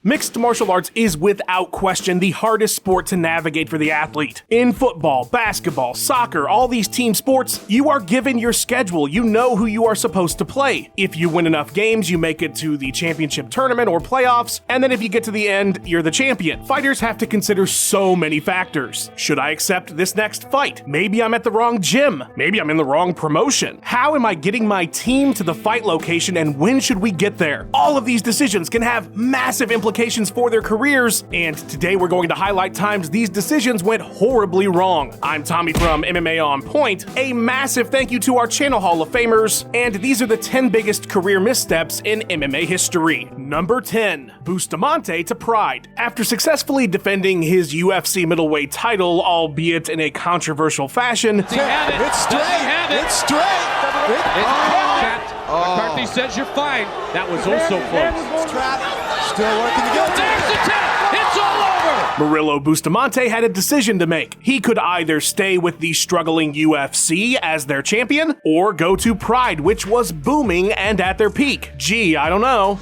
Mixed martial arts is without question the hardest sport to navigate for the athlete. In football, basketball, soccer, all these team sports, you are given your schedule. You know who you are supposed to play. If you win enough games, you make it to the championship tournament or playoffs, and then if you get to the end, you're the champion. Fighters have to consider so many factors. Should I accept this next fight? Maybe I'm at the wrong gym. Maybe I'm in the wrong promotion. How am I getting my team to the fight location, and when should we get there? All of these decisions can have massive implications for their careers, and today we're going to highlight times these decisions went horribly wrong. I'm Tommy from MMA On Point. A massive thank you to our channel Hall of Famers, and these are the 10 biggest career missteps in MMA history. Number 10. Damonte to Pride. After successfully defending his UFC middleweight title, albeit in a controversial fashion, It's straight! It's straight! McCarthy says you're fine. That was also close. Still working to go. There's the tap! It's all over! Murillo Bustamante had a decision to make. He could either stay with the struggling UFC as their champion, or go to Pride, which was booming and at their peak. Gee, I don't know.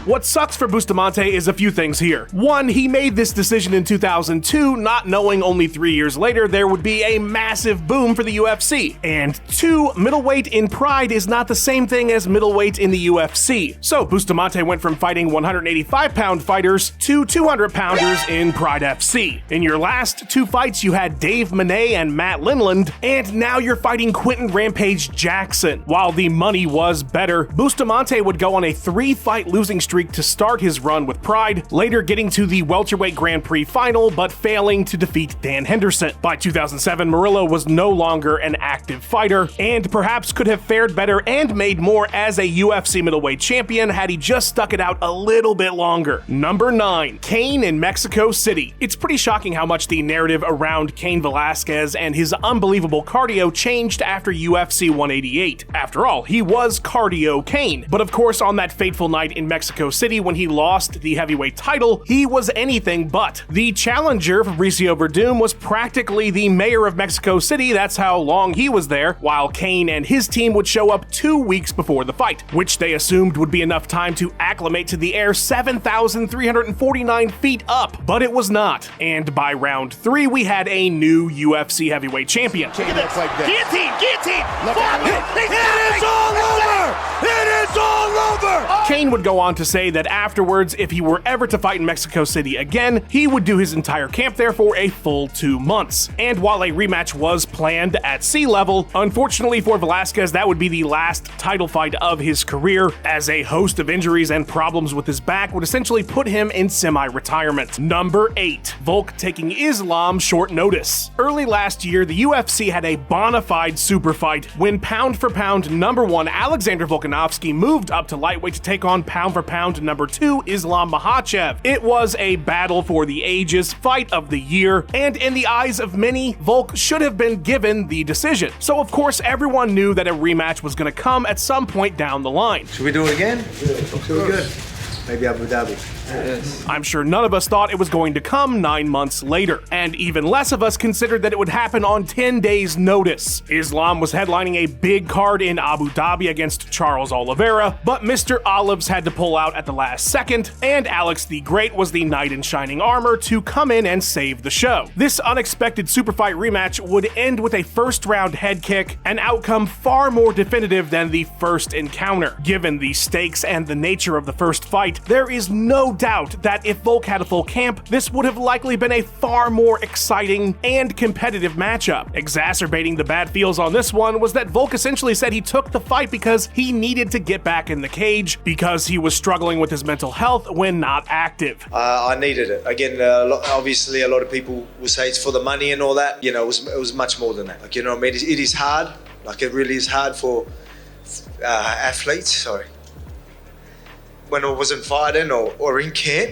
What sucks for Bustamante is a few things here. One, he made this decision in 2002, not knowing only 3 years later there would be a massive boom for the UFC. And two, middleweight in Pride is not the same thing as middleweight in the UFC. So Bustamante went from fighting 185-pound fighters to 200-pounders in Pride FC. In your last two fights, you had Dave Manet and Matt Lindland, and now you're fighting Quentin Rampage Jackson. While the money was better, Bustamante would go on a 3-fight losing streak to start his run with Pride, later getting to the welterweight Grand Prix final but failing to defeat Dan Henderson. By 2007, Murillo was no longer an active fighter, and perhaps could have fared better and made more as a UFC middleweight champion had he just stuck it out a little bit longer. Number 9. Kane in Mexico City. It's pretty shocking how much the narrative around Cain Velasquez and his unbelievable cardio changed after UFC 188. After all, he was Cardio Kane. But of course, on that fateful night in Mexico City when he lost the heavyweight title, he was anything but. The challenger, Fabricio Verdum, was practically the mayor of Mexico City. That's how long he was there, while Kane and his team would show up 2 weeks before the fight, which they assumed would be enough time to acclimate to the air 7,349 feet up, but it was not. And by round 3, we had a new UFC heavyweight champion. Guillotine! It is all over! It is all over! Kane would go on to say that afterwards, if he were ever to fight in Mexico City again, he would do his entire camp there for a full 2 months. And while a rematch was planned at sea level, unfortunately for Velasquez, that would be the last title fight of his career, as a host of injuries and problems with his back would essentially put him in semi-retirement. Number 8. Volk taking Islam short notice. Early last year, the UFC had a bona fide super fight when pound for pound number 1 Alexander Volkanovski moved up to lightweight to take on pound for pound number 2 Islam Makhachev. It was a battle for the ages, fight of the year, and in the eyes of many, Volk should have been given the decision. So of course everyone knew that a rematch was going to come at some point down the line. Should we do it again? Should we good? Maybe Abu Dhabi. Yes. I'm sure none of us thought it was going to come 9 months later, and even less of us considered that it would happen on 10 days' notice. Islam was headlining a big card in Abu Dhabi against Charles Oliveira, but Mr. Olives had to pull out at the last second, and Alex the Great was the knight in shining armor to come in and save the show. This unexpected super fight rematch would end with a first-round head kick, an outcome far more definitive than the first encounter. Given the stakes and the nature of the first fight, there is no doubt that if Volk had a full camp, this would have likely been a far more exciting and competitive matchup. Exacerbating the bad feels on this one was that Volk essentially said he took the fight because he needed to get back in the cage, because he was struggling with his mental health when not active. I needed it. Again, obviously a lot of people will say it's for the money and all that. You know, it was much more than that. Like, you know what I mean? It is hard. Like, it really is hard for athletes. Sorry. When I wasn't fighting or in camp,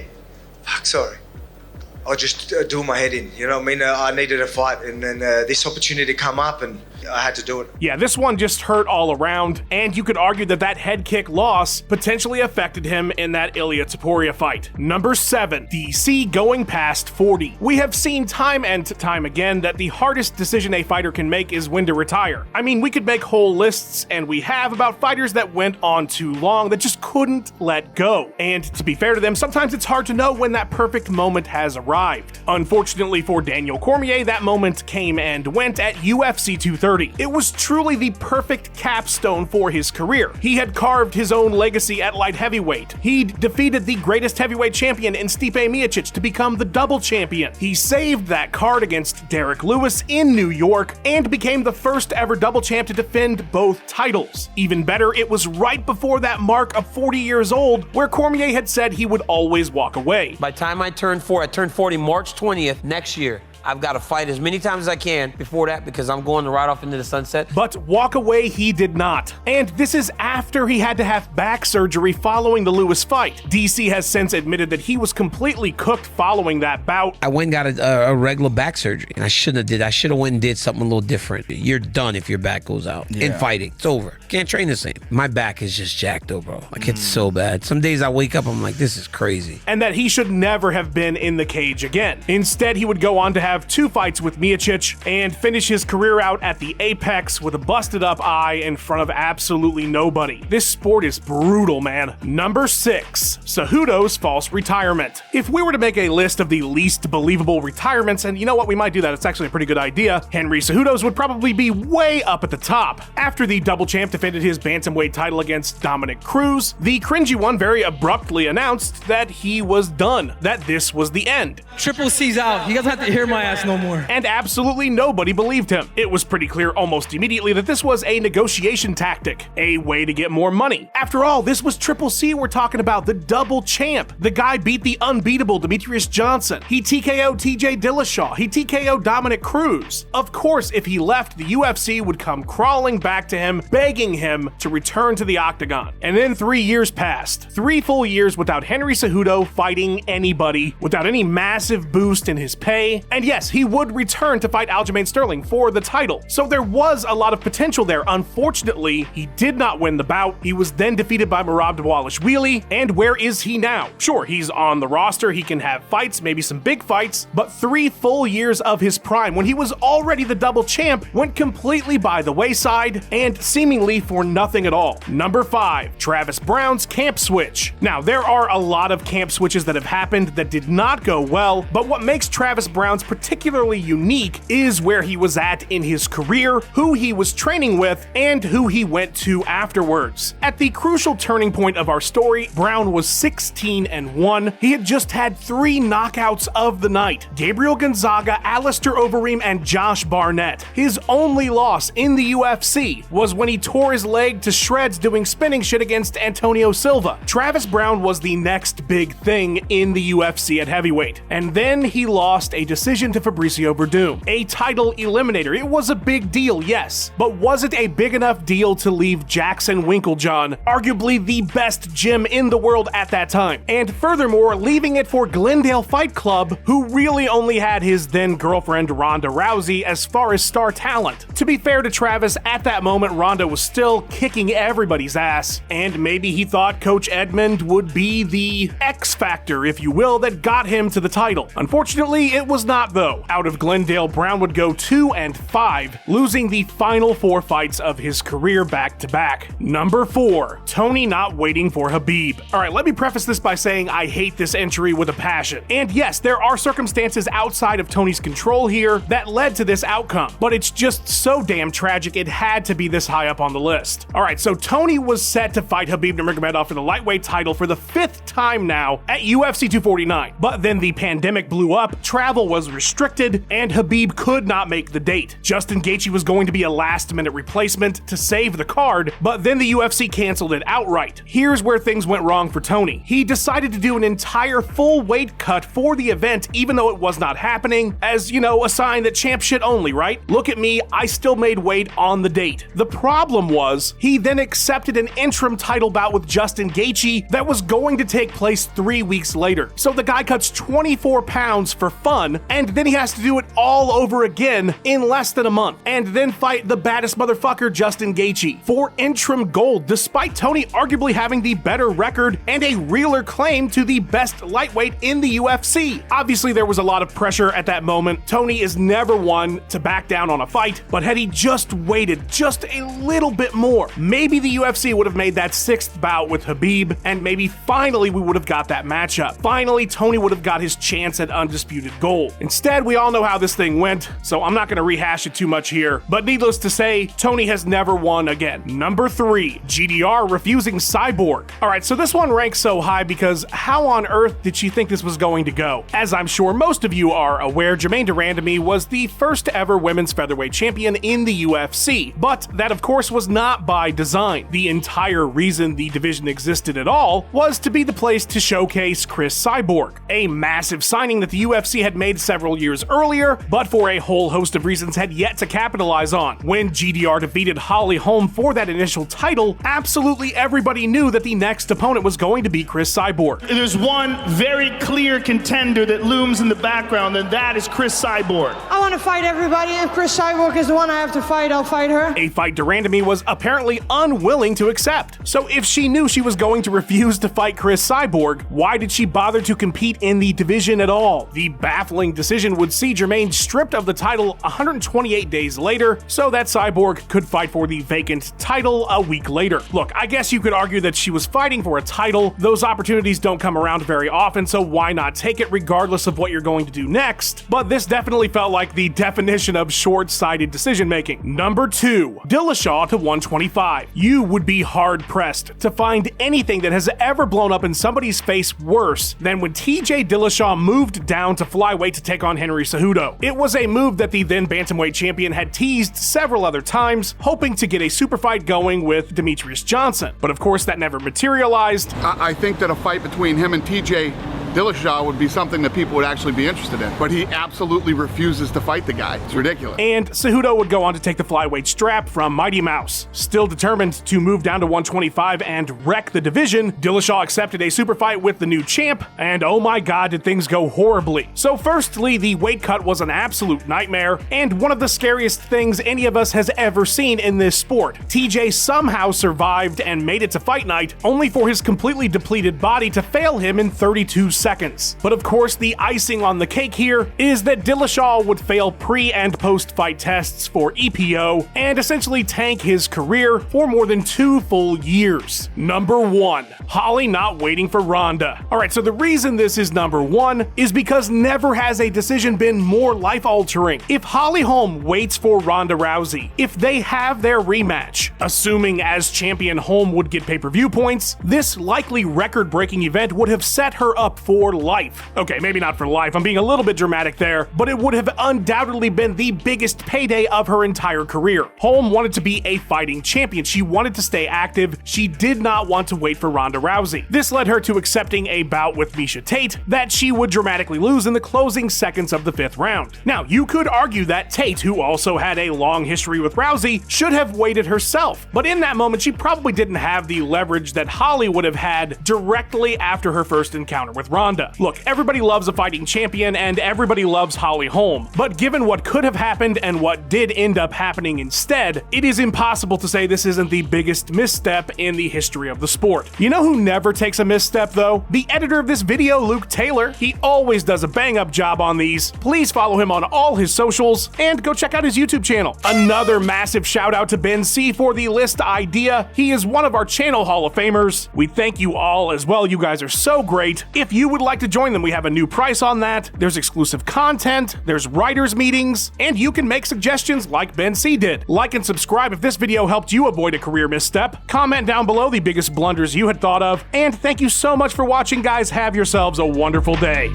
I just do my head in, you know what I mean? I needed a fight, and then this opportunity come up, and I had to do it. Yeah, this one just hurt all around, and you could argue that that head kick loss potentially affected him in that Ilia Topuria fight. Number 7, DC going past 40. We have seen time and time again that the hardest decision a fighter can make is when to retire. I mean, we could make whole lists, and we have, about fighters that went on too long that just couldn't let go. And to be fair to them, sometimes it's hard to know when that perfect moment has arrived. Unfortunately for Daniel Cormier, that moment came and went at UFC 230. It was truly the perfect capstone for his career. He had carved his own legacy at light heavyweight. He'd defeated the greatest heavyweight champion in Stipe Miocic to become the double champion. He saved that card against Derek Lewis in New York and became the first ever double champ to defend both titles. Even better, it was right before that mark of 40 years old where Cormier had said he would always walk away. By the time I turned 40 March 20th next year. I've got to fight as many times as I can before that because I'm going to ride off into the sunset. But walk away he did not. And this is after he had to have back surgery following the Lewis fight. DC has since admitted that he was completely cooked following that bout. I went and got a regular back surgery, and I shouldn't have did. I should have went and did something a little different. You're done if your back goes out. In fighting, it's over. Can't train the same. My back is just jacked though, bro. Like, it's so bad. Some days I wake up, I'm like, this is crazy. And that he should never have been in the cage again. Instead, he would go on to have 2 fights with Miocic and finish his career out at the apex with a busted up eye in front of absolutely nobody. This sport is brutal, man. Number 6, Cejudo's false retirement. If we were to make a list of the least believable retirements, and you know what, we might do that, it's actually a pretty good idea, Henry Cejudo's would probably be way up at the top. After the double champ defended his bantamweight title against Dominic Cruz, the cringy one very abruptly announced that he was done, that this was the end. Triple C's out. You guys have to hear my ass no more. And absolutely nobody believed him. It was pretty clear almost immediately that this was a negotiation tactic, a way to get more money. After all, this was Triple C we're talking about, the double champ. The guy beat the unbeatable Demetrius Johnson. He TKO'd TJ Dillashaw. He TKO'd Dominic Cruz. Of course, if he left, the UFC would come crawling back to him, begging him to return to the octagon. And then 3 years passed. 3 full years without Henry Cejudo fighting anybody, without any massive boost in his pay. And yes, he would return to fight Aljamain Sterling for the title. So there was a lot of potential there. Unfortunately, he did not win the bout. He was then defeated by Merab Dvalishvili, and where is he now? Sure, he's on the roster, he can have fights, maybe some big fights, but 3 full years of his prime, when he was already the double champ, went completely by the wayside, and seemingly for nothing at all. Number 5, Travis Browne's camp switch. Now, there are a lot of camp switches that have happened that did not go well, but what makes Travis Browne's particularly unique is where he was at in his career, who he was training with, and who he went to afterwards. At the crucial turning point of our story, Browne was 16-1. He had just had 3 knockouts of the night: Gabriel Gonzaga, Alistair Overeem, and Josh Barnett. His only loss in the UFC was when he tore his leg to shreds doing spinning shit against Antonio Silva. Travis Browne was the next big thing in the UFC at heavyweight. And then he lost a decision to Fabricio Verdum, a title eliminator. It was a big deal, yes, but was it a big enough deal to leave Jackson Winklejohn, arguably the best gym in the world at that time, and furthermore leaving it for Glendale Fight Club, who really only had his then girlfriend Ronda Rousey as far as star talent? To be fair to Travis, at that moment Ronda was still kicking everybody's ass, and maybe he thought Coach Edmond would be the X factor, if you will, that got him to the title. Unfortunately, it was not though. Out of Glendale, Browne would go 2-5, losing the final 4 fights of his career back to back. Number 4, Tony not waiting for Khabib. Alright, let me preface this by saying I hate this entry with a passion. And yes, there are circumstances outside of Tony's control here that led to this outcome, but it's just so damn tragic it had to be this high up on the list. Alright, so Tony was set to fight Khabib Nurmagomedov for the lightweight title for the 5th time now at UFC 249, but then the pandemic blew up, travel was restricted, and Khabib could not make the date. Justin Gaethje was going to be a last-minute replacement to save the card, but then the UFC canceled it outright. Here's where things went wrong for Tony. He decided to do an entire full weight cut for the event, even though it was not happening, as, you know, a sign that champ shit only, right? Look at me, I still made weight on the date. The problem was, he then accepted an interim title bout with Justin Gaethje that was going to take place 3 weeks later. So the guy cuts 24 pounds for fun, and then he has to do it all over again in less than a month, and then fight the baddest motherfucker Justin Gaethje for interim gold, despite Tony arguably having the better record and a realer claim to the best lightweight in the UFC. Obviously, there was a lot of pressure at that moment. Tony is never one to back down on a fight, but had he just waited just a little bit more, maybe the UFC would have made that 6th bout with Khabib, and maybe finally we would have got that matchup. Finally, Tony would have got his chance at undisputed gold. Instead, we all know how this thing went, so I'm not going to rehash it too much here, but needless to say, Tony has never won again. Number 3, GDR refusing Cyborg. Alright, so this one ranks so high because how on earth did she think this was going to go? As I'm sure most of you are aware, Germaine de Randamie was the first ever women's featherweight champion in the UFC, but that of course was not by design. The entire reason the division existed at all was to be the place to showcase Cris Cyborg, a massive signing that the UFC had made several years earlier, but for a whole host of reasons had yet to capitalize on. When GDR defeated Holly Holm for that initial title, absolutely everybody knew that the next opponent was going to be Cris Cyborg. There's one very clear contender that looms in the background, and that is Cris Cyborg. I want to fight everybody. If Cris Cyborg is the one I have to fight, I'll fight her. A fight de Randamie was apparently unwilling to accept. So if she knew she was going to refuse to fight Cris Cyborg, why did she bother to compete in the division at all? The baffling decision would see Germaine stripped of the title 128 days later, so that Cyborg could fight for the vacant title a week later. Look, I guess you could argue that she was fighting for a title. Those opportunities don't come around very often, so why not take it regardless of what you're going to do next? But this definitely felt like the definition of short-sighted decision-making. Number 2, Dillashaw to 125. You would be hard-pressed to find anything that has ever blown up in somebody's face worse than when TJ Dillashaw moved down to flyweight to take on Henry Cejudo. It was a move that the then bantamweight champion had teased several other times, hoping to get a super fight going with Demetrius Johnson. But of course that never materialized. I think that a fight between him and TJ Dillashaw would be something that people would actually be interested in, but he absolutely refuses to fight the guy. It's ridiculous. And Cejudo would go on to take the flyweight strap from Mighty Mouse. Still determined to move down to 125 and wreck the division, Dillashaw accepted a super fight with the new champ, and oh my god did things go horribly. So firstly, the weight cut was an absolute nightmare, and one of the scariest things any of us has ever seen in this sport. TJ somehow survived and made it to fight night, only for his completely depleted body to fail him in 32 seconds. But of course, the icing on the cake here is that Dillashaw would fail pre- and post-fight tests for EPO and essentially tank his career for more than 2 full years. Number 1, Holly not waiting for Ronda. Alright, so the reason this is number 1 is because never has a decision been more life-altering. If Holly Holm waits for Ronda Rousey, if they have their rematch, assuming as champion Holm would get pay-per-view points, this likely record-breaking event would have set her up for life. Okay, maybe not for life, I'm being a little bit dramatic there, but it would have undoubtedly been the biggest payday of her entire career. Holm wanted to be a fighting champion. She wanted to stay active. She did not want to wait for Ronda Rousey. This led her to accepting a bout with Miesha Tate that she would dramatically lose in the closing seconds of the 5th round. Now, you could argue that Tate, who also had a long history with Rousey, should have waited herself, but in that moment, she probably didn't have the leverage that Holly would have had directly after her first encounter with Ronda. Look, everybody loves a fighting champion and everybody loves Holly Holm, but given what could have happened and what did end up happening instead, it is impossible to say this isn't the biggest misstep in the history of the sport. You know who never takes a misstep though? The editor of this video, Luke Taylor. He always does a bang-up job on these. Please follow him on all his socials and go check out his YouTube channel. Another massive shout out to Ben C for the list idea. He is one of our channel Hall of Famers. We thank you all as well. You guys are so great. If you would like to join them, we have a new price on that. There's exclusive content, there's writers meetings, and you can make suggestions like Ben C did. Like and subscribe if this video helped you avoid a career misstep. Comment down below the biggest blunders you had thought of, and thank you so much for watching, guys. Have yourselves a wonderful day.